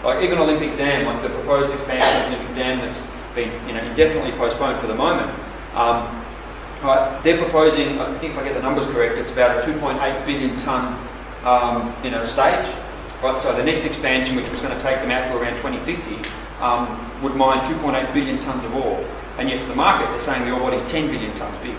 Like even Olympic Dam, like the proposed expansion of Olympic Dam that's been indefinitely postponed for the moment. Right, they're proposing, I think if I get the numbers correct, it's about a 2.8 billion tonne stage. Right, so the next expansion, which was going to take them out to around 2050, would mine 2.8 billion tonnes of ore. And yet to the market, they're saying the ore body is 10 billion tonnes big.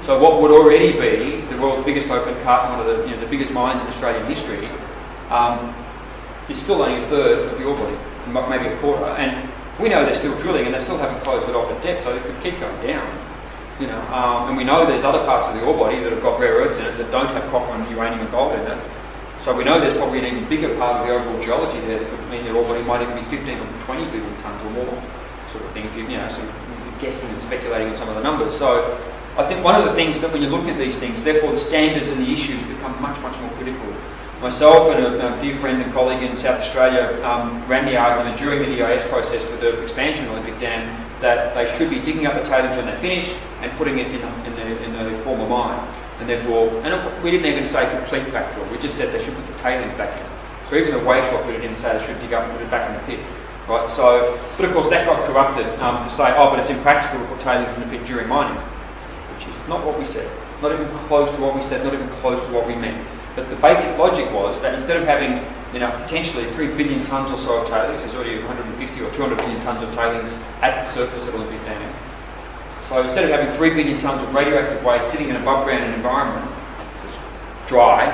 So what would already be the world's biggest open cut, one of the biggest mines in Australian history, is still only a third of the ore body, maybe a quarter. And we know they're still drilling and they still haven't closed it off at depth, so it could keep going down. And we know there's other parts of the ore body that have got rare earths in it that don't have copper and uranium and gold in it. So we know there's probably an even bigger part of the overall geology there that could mean the ore body might even be 15 or 20 billion tonnes or more, sort of thing, if sort of guessing and speculating on some of the numbers. So I think one of the things that when you're looking at these things, therefore the standards and the issues become much, much more critical. Myself and a dear friend and colleague in South Australia ran the argument during the EIS process for the expansion of Olympic Dam that they should be digging up the tailings when they finish and putting it in the former mine. And therefore, and we didn't even say complete backfill, we just said they should put the tailings back in. So even the waste rock, we didn't say they should dig up and put it back in the pit. Right, so, but of course that got corrupted to say, but it's impractical to put tailings in the pit during mining, which is not what we said. Not even close to what we said, not even close to what we meant. But the basic logic was that instead of having, potentially 3 billion tonnes or so of tailings, there's already 150 or 200 billion tonnes of tailings at the surface of Olympic Dam. So instead of having 3 billion tonnes of radioactive waste sitting in an above ground environment, it's dry,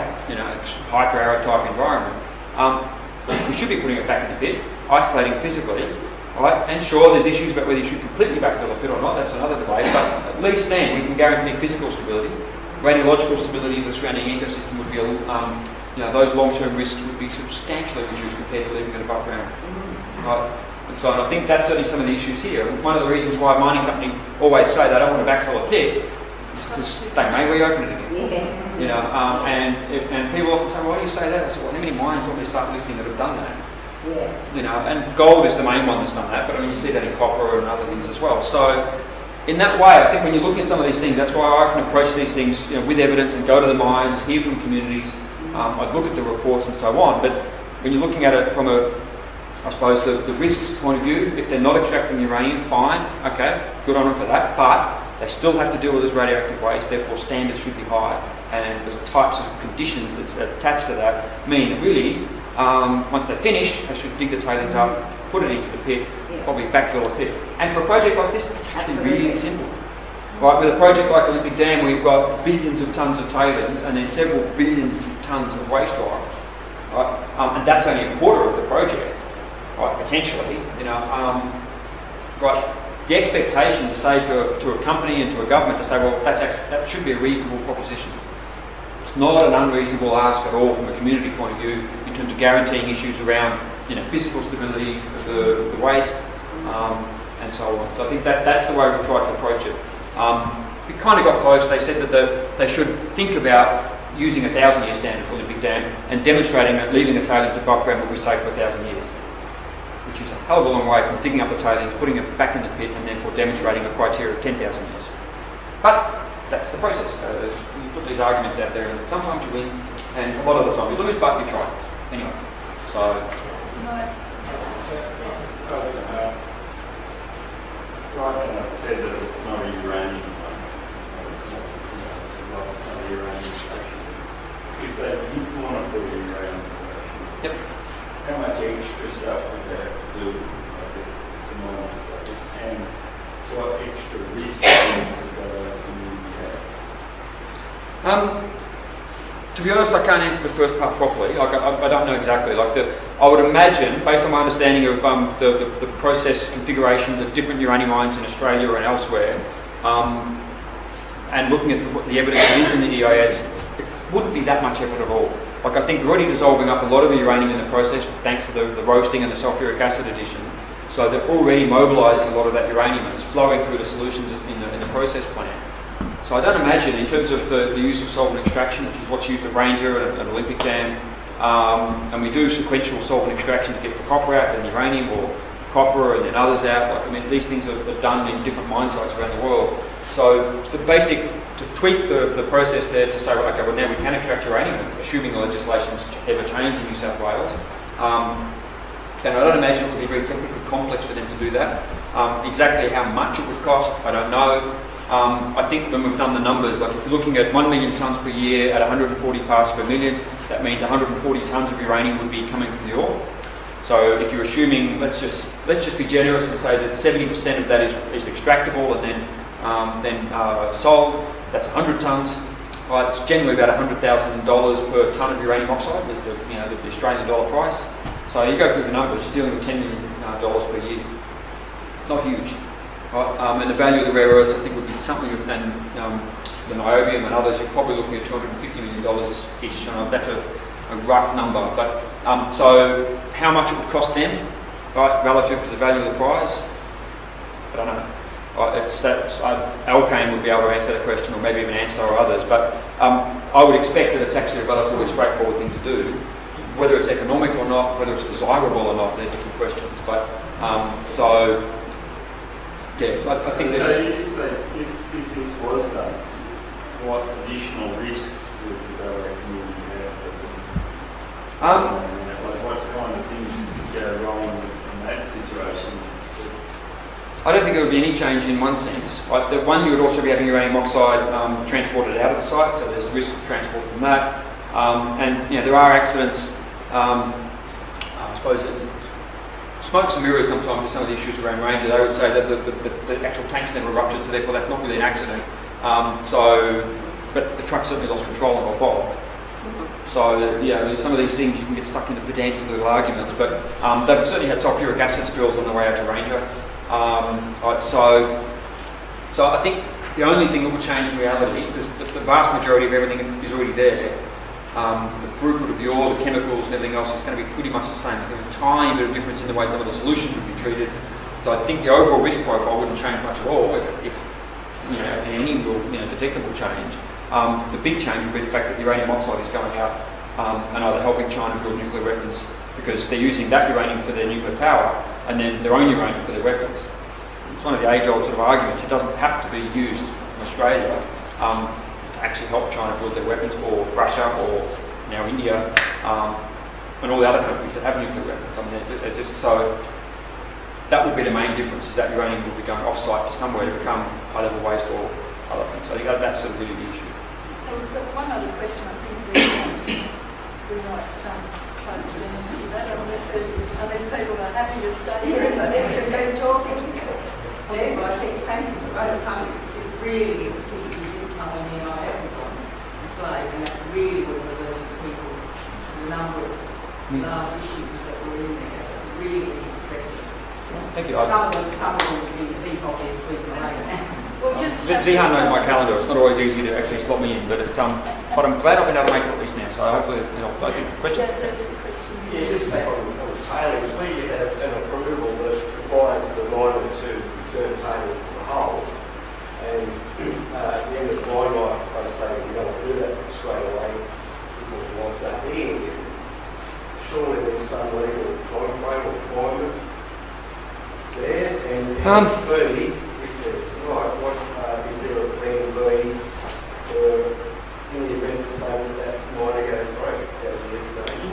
hyper-arid type environment, we should be putting it back in the pit, isolating physically, right? And sure, there's issues about whether you should completely backfill the pit or not, that's another debate, but at least then we can guarantee physical stability. Radiological stability of the surrounding ecosystem would be, those long-term risks would be substantially reduced compared to leaving it above ground. Right? And so I think that's certainly some of the issues here. One of the reasons why a mining company always say they don't want to backfill a pit is because they may reopen it again. Yeah. And people often say, why do you say that? I said, well, how many mines do you want me to start listing that have done that? Yeah. And gold is the main one that's done that, but I mean you see that in copper and other things as well. So in that way, I think when you look at some of these things, that's why I often approach these things with evidence and go to the mines, hear from communities. I look at the reports and so on. But when you're looking at it from I suppose, the risks point of view, if they're not extracting uranium, fine, okay, good on them for that. But they still have to deal with this radioactive waste, therefore standards should be high. And there's types of conditions that's attached to that mean that really, once they finish, they should dig the tailings up, put it into the pit, probably backfill the pit. And for a project like this, it's actually really simple. Right, with a project like Olympic Dam, we've got billions of tonnes of tailings and then several billions of tonnes of waste rock. Right? And that's only a quarter of the project, right, potentially. Right, the expectation to say to a company and to a government to say, well, that should be a reasonable proposition. It's not an unreasonable ask at all from a community point of view in terms of guaranteeing issues around physical stability of the waste and so on. So I think that's the way we tried to approach it. We kind of got close. They said that they should think about using a 1,000-year standard for Olympic Dam and demonstrating that leaving the tailings above ground will be safe for 1,000 years, which is a hell of a long way from digging up the tailings, putting it back in the pit and therefore demonstrating a criteria of 10,000 years. But that's the process. You put these arguments out there and sometimes you win and a lot of the time you lose, but you try. Anyway, so... Right, said that it's not a uranium if they didn't want to put a uranium yep. How much extra stuff would they have to do the normal stuff? And what extra risk would they have? To be honest, I can't answer the first part properly. I don't know exactly. I would imagine, based on my understanding of the process configurations of different uranium mines in Australia and elsewhere, and looking at what the evidence that is in the EIS, it wouldn't be that much effort at all. I think they're already dissolving up a lot of the uranium in the process thanks to the roasting and the sulfuric acid addition. So they're already mobilising a lot of that uranium and it's flowing through the solutions in the process plant. So I don't imagine, in terms of the use of solvent extraction, which is what's used at Ranger and Olympic Dam, and we do sequential solvent extraction to get the copper out, then uranium, or copper and then others out. These things are done in different mine sites around the world. So the basic, to tweak the process there to say, okay, well now we can extract uranium, assuming the legislation's ever changed in New South Wales. And I don't imagine it would be very technically complex for them to do that. Exactly how much it would cost, I don't know. I think when we've done the numbers, like if you're looking at 1 million tonnes per year at 140 parts per million, that means 140 tonnes of uranium would be coming from the ore. So if you're assuming, let's just be generous and say that 70% of that is extractable and then sold. That's 100 tonnes. Right, it's generally about $100,000 per tonne of uranium oxide is the Australian dollar price. So you go through the numbers, you're dealing with $10 million per year. It's not huge. Right? And the value of the rare earths, I think, would be something, and the niobium and others, you're probably looking at $250 million-ish. That's a rough number. But so how much it would cost them, right, relative to the value of the prize? I don't know. Alkane would be able to answer that question, or maybe even Anstar or others. But I would expect that it's actually a relatively straightforward thing to do. Whether it's economic or not, whether it's desirable or not, they're different questions. But so, yeah, I think so there's... if this was done, what additional risks would the Ballarat community have? What kind of things go wrong in that situation? I don't think there would be any change in one sense. Right? The one, you would also be having uranium oxide transported out of the site, so there's risk of transport from that. And there are accidents. I suppose smokes and mirrors sometimes with some of the issues around Ranger. They would say that the actual tanks never ruptured, so therefore that's not really an accident. But the truck certainly lost control and got bogged. So some of these things you can get stuck into pedantic little arguments, but they've certainly had sulfuric acid spills on the way out to Ranger. So I think the only thing that will change in reality, because the vast majority of everything is already there, the throughput of the ore, the chemicals and everything else is going to be pretty much the same. There's a tiny bit of difference in the way some of the solutions would be treated. So I think the overall risk profile wouldn't change much at all if any real detectable change. The big change would be the fact that uranium oxide is going out and either helping China build nuclear weapons, because they're using that uranium for their nuclear power and then their own uranium for their weapons. It's one of the age-old sort of arguments. It doesn't have to be used in Australia to actually help China build their weapons, or Russia, or now India, and all the other countries that have nuclear weapons. I mean, they're just so. That would be the main difference: is that uranium would be going off-site to somewhere to become high-level waste or other things. So I think that's sort of really the issue. So we've got one other question. I think we might close it into that, unless people are happy to stay here and they need to keep talking. Yeah, I think thank you for both parties. It really is a pity you didn't come on the NIS on display, and that really would have alerted people to the number of large issues that were in there. Really impressive. Thank you. Some of them would be deep obvious week later. Well, just Zihan knows my calendar. It's not always easy to actually slot me in, but it's but I'm glad I've been able to make it at least now. So hopefully, I think question. that's the question. Yeah, just back on the tailings, we have an approval that requires the miner to return tailings to the hole, and at the end of the mine life, they say we don't want to do that straight away because we want to start digging again. Surely there's some legal time frame or requirement there, and thirdly, if there's not, is there a plan B for in the event of saying that miner goes broke as a liquidation?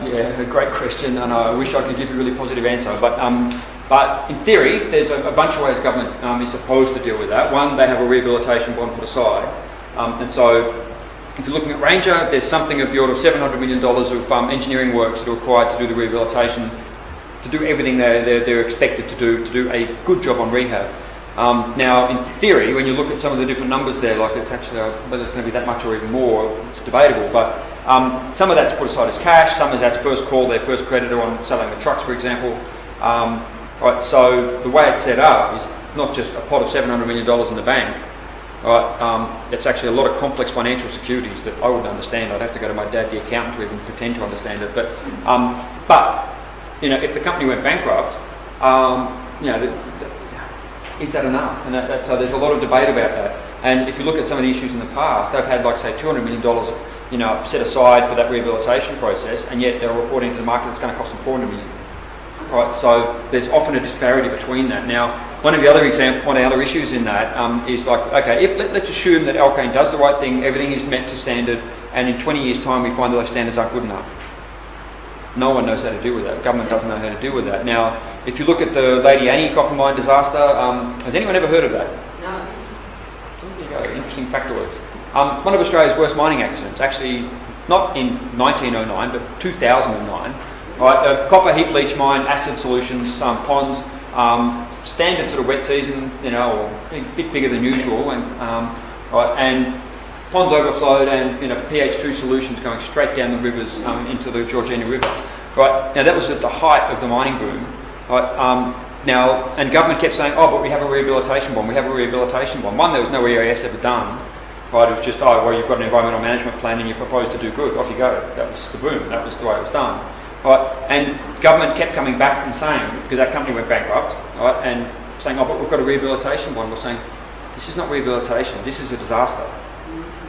Yeah, a great question, and I wish I could give you a really positive answer. But in theory, there's a bunch of ways government is supposed to deal with that. One, they have a rehabilitation bond put aside, and so if you're looking at Ranger, there's something of the order of $700 million of engineering works that are required to do the rehabilitation, to do everything they're expected to do a good job on rehab. Now, in theory, when you look at some of the different numbers there, like it's actually whether it's going to be that much or even more, it's debatable. But some of that's put aside as cash, some of that's first call, their first creditor on selling the trucks, for example. Right, so the way it's set up is not just a pot of $700 million in the bank. Right, it's actually a lot of complex financial securities that I wouldn't understand. I'd have to go to my dad, the accountant, to even pretend to understand it. But if the company went bankrupt, is that enough? And so there's a lot of debate about that. And if you look at some of the issues in the past, they've had, like, say, $200 million, set aside for that rehabilitation process, and yet they're reporting to the market it's going to cost them $400 million. Right, so there's often a disparity between that. Now, one of the other issues in that is like, okay, let's assume that Alkane does the right thing, everything is met to standard, and in 20 years' time we find that those standards aren't good enough. No one knows how to deal with that. Government doesn't know how to deal with that. Now, if you look at the Lady Annie copper mine disaster, has anyone ever heard of that? No. There you go, interesting factoids. One of Australia's worst mining accidents, actually not in 1909, but 2009. Right, a copper heap leach mine, acid solutions, ponds, standard sort of wet season, or a bit bigger than usual, and ponds overflowed, and pH2 solutions going straight down the rivers into the Georgina River. Right, now that was at the height of the mining boom. Right, now, and government kept saying, oh, but we have a rehabilitation bond, we have a rehabilitation bond. One, there was no EIS ever done. Right, it was just, oh, well, you've got an environmental management plan and you propose to do good, off you go. That was the boom, that was the way it was done. Right, and government kept coming back and saying, because that company went bankrupt, right, and saying, oh, but we've got a rehabilitation bond. We're saying, this is not rehabilitation, this is a disaster.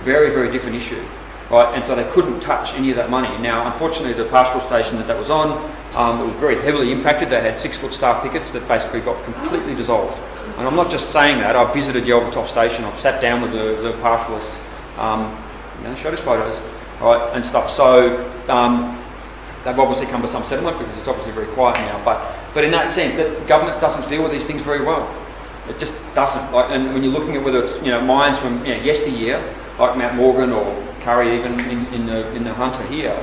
Very, very different issue. Right, and so they couldn't touch any of that money. Now, unfortunately, the pastoral station that was on, it was very heavily impacted. They had 6-foot star thickets that basically got completely dissolved. And I'm not just saying that. I've visited Yelvertoft Station. I've sat down with the pastoralists, showed us photos, right, and stuff. So they've obviously come to some settlement because it's obviously very quiet now. But in that sense, that government doesn't deal with these things very well. It just doesn't. Like, and when you're looking at whether it's mines from yesteryear, like Mount Morgan or Curry, even in the Hunter here,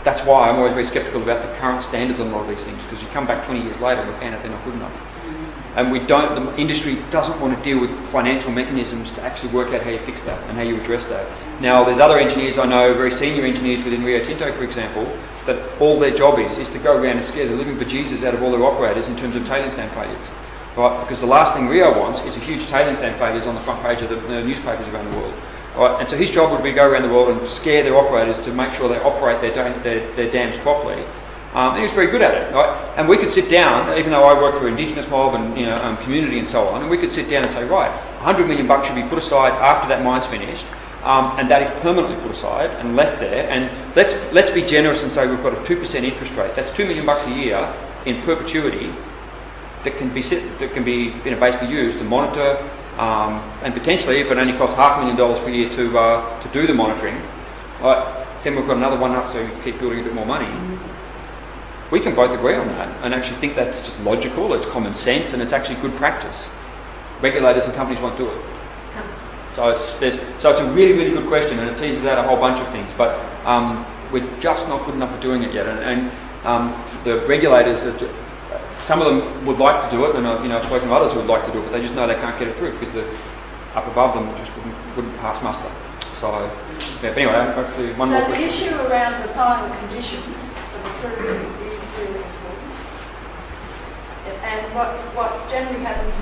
that's why I'm always very sceptical about the current standards on a lot of these things, because you come back 20 years later and we found out they're not good enough. And the industry doesn't want to deal with financial mechanisms to actually work out how you fix that and how you address that. Now, there's other engineers I know, very senior engineers within Rio Tinto, for example, that all their job is to go around and scare the living bejesus out of all their operators in terms of tailings dam failures. Right? Because the last thing Rio wants is a huge tailings dam failures on the front page of the newspapers around the world. Right? And so his job would be to go around the world and scare their operators to make sure they operate their dams properly. And he was very good at it, right? And we could sit down, even though I work for Indigenous mob and community and so on, and we could sit down and say, right, $100 million should be put aside after that mine's finished, and that is permanently put aside and left there. And let's be generous and say we've got a 2% interest rate. That's $2 million a year in perpetuity that can be basically used to monitor, and potentially, if it only costs $500,000 per year to do the monitoring, then we've got another one up, so we keep building a bit more money. We can both agree on that and actually think that's just logical, it's common sense, and it's actually good practice. Regulators and companies won't do it. So it's a really, really good question, and it teases out a whole bunch of things, but we're just not good enough at doing it yet. And the regulators, some of them would like to do it, and I've spoken to others who would like to do it, but they just know they can't get it through because the up above them just wouldn't pass muster. So, yeah, but anyway, hopefully one more question. So the issue around the final conditions of approval is really important. And what generally happens